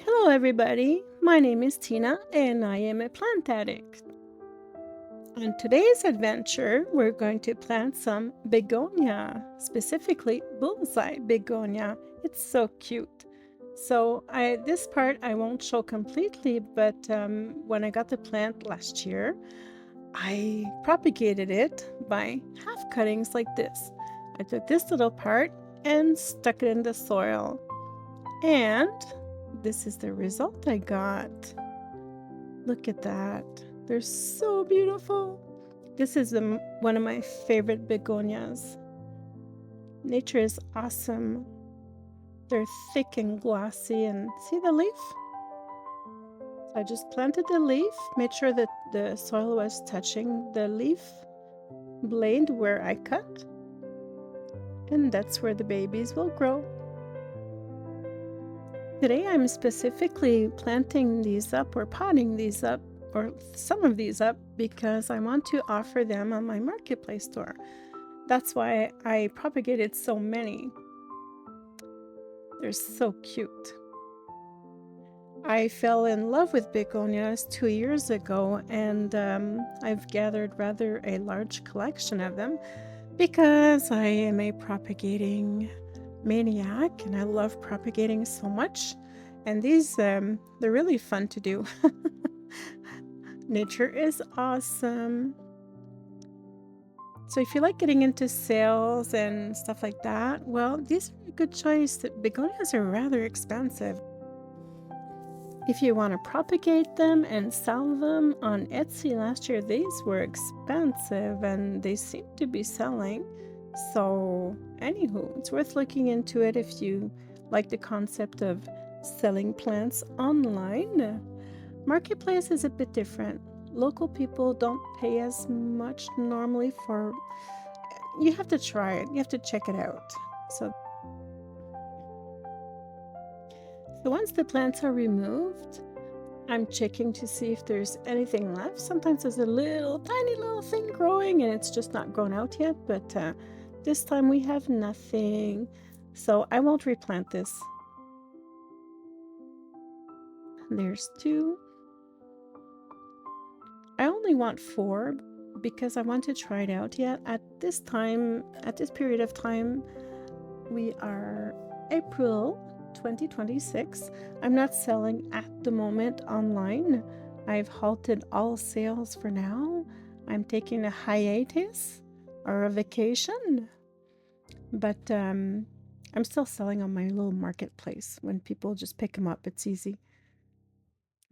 Hello, everybody. My name is Tina, and I am a plant addict. On today's adventure, we're going to plant some begonia, specifically bullseye begonia. It's so cute. So this part I won't show completely, but when I got the plant last year, I propagated it by half cuttings like this. I took this little part and stuck it in the soil. And this is the result I got. Look at that. They're so beautiful. This is one of my favorite begonias. Nature is awesome. They're thick and glossy, and see the leaf? So I just planted the leaf, made sure that the soil was touching the leaf blade where I cut, and that's where the babies will grow. Today I'm specifically planting these up or potting these up, or some of these up, because I want to offer them on my marketplace store. That's why I propagated so many. They're so cute. I fell in love with begonias 2 years ago, and I've gathered rather a large collection of them because I am a propagating maniac and I love propagating so much. And these, they're really fun to do. Nature is awesome. So if you like getting into sales and stuff like that, well, these are a good choice. Begonias are rather expensive. If you want to propagate them and sell them on Etsy, last year these were expensive and they seem to be selling. So anywho, it's worth looking into it if you like the concept of selling plants online. Marketplace is a bit different. Local people don't pay as much normally for... You have to try it. You have to check it out. So once the plants are removed, I'm checking to see if there's anything left. Sometimes there's a tiny little thing growing and it's just not grown out yet, but this time we have nothing. So I won't replant this. There's 2. I only want 4 because I want to try it out yet. At this period of time, we are April 2026. I'm not selling at the moment online. I've halted all sales for now. I'm taking a hiatus or a vacation, but I'm still selling on my little marketplace. When people just pick them up, it's easy.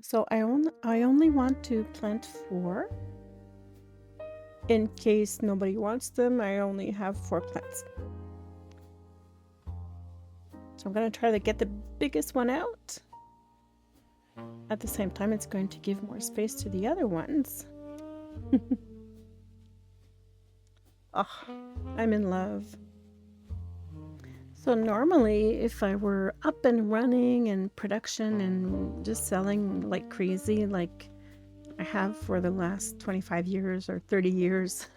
So I only want to plant 4. In case nobody wants them, I only have 4 plants. So I'm going to try to get the biggest one out. At the same time, it's going to give more space to the other ones. Oh, I'm in love. So normally, if I were up and running and production and just selling like crazy, like I have for the last 25 years or 30 years,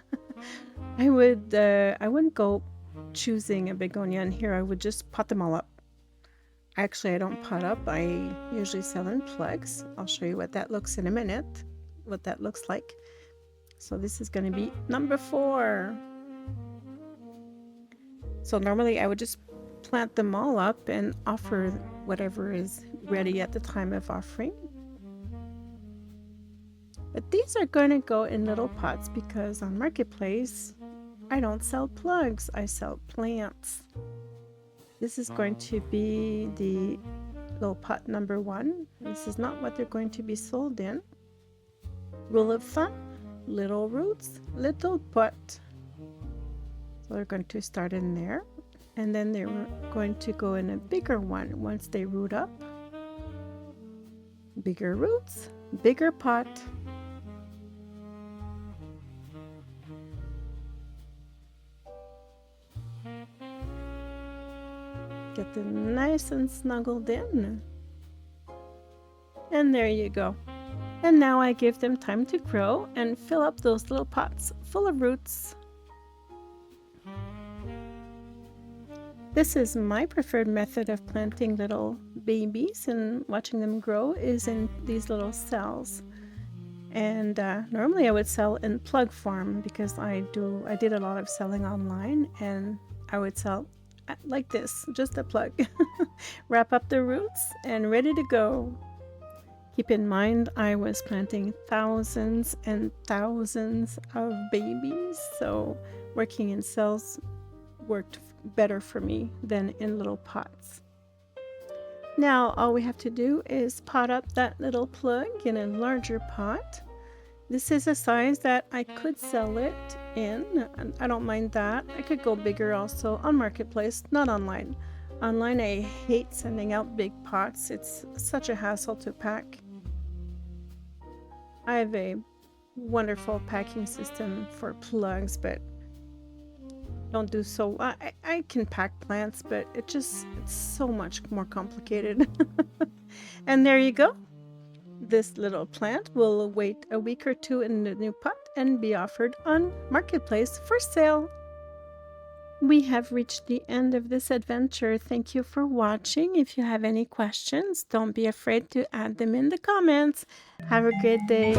I wouldn't go choosing a begonia in here. I would just pot them all up. Actually, I don't pot up. I usually sell in plugs. I'll show you what that looks in a minute, what that looks like. So this is going to be number 4. So normally I would just plant them all up and offer whatever is ready at the time of offering. But these are going to go in little pots because on Marketplace, I don't sell plugs, I sell plants. This is going to be the little pot number 1. This is not what they're going to be sold in. Rule of thumb, little roots, little pot. So they're going to start in there. And then they're going to go in a bigger one once they root up. Bigger roots, bigger pot. Get them nice and snuggled in. And there you go. And now I give them time to grow and fill up those little pots full of roots. This is my preferred method of planting little babies and watching them grow is in these little cells. And normally I would sell in plug form because I did a lot of selling online, and I would sell like this, just a plug. Wrap up the roots and ready to go. Keep in mind I was planting thousands and thousands of babies, so working in cells worked better for me than in little pots. Now all we have to do is pot up that little plug in a larger pot. This is a size that I could sell it in, and I don't mind that. I could go bigger also on Marketplace, not online. Online, I hate sending out big pots. It's such a hassle to pack. I have a wonderful packing system for plugs, but don't do so. I can pack plants, but it's so much more complicated. And there you go. This little plant will wait a week or two in the new pot and be offered on Marketplace for sale. We have reached the end of this adventure. Thank you for watching. If you have any questions, don't be afraid to add them in the comments. Have a great day.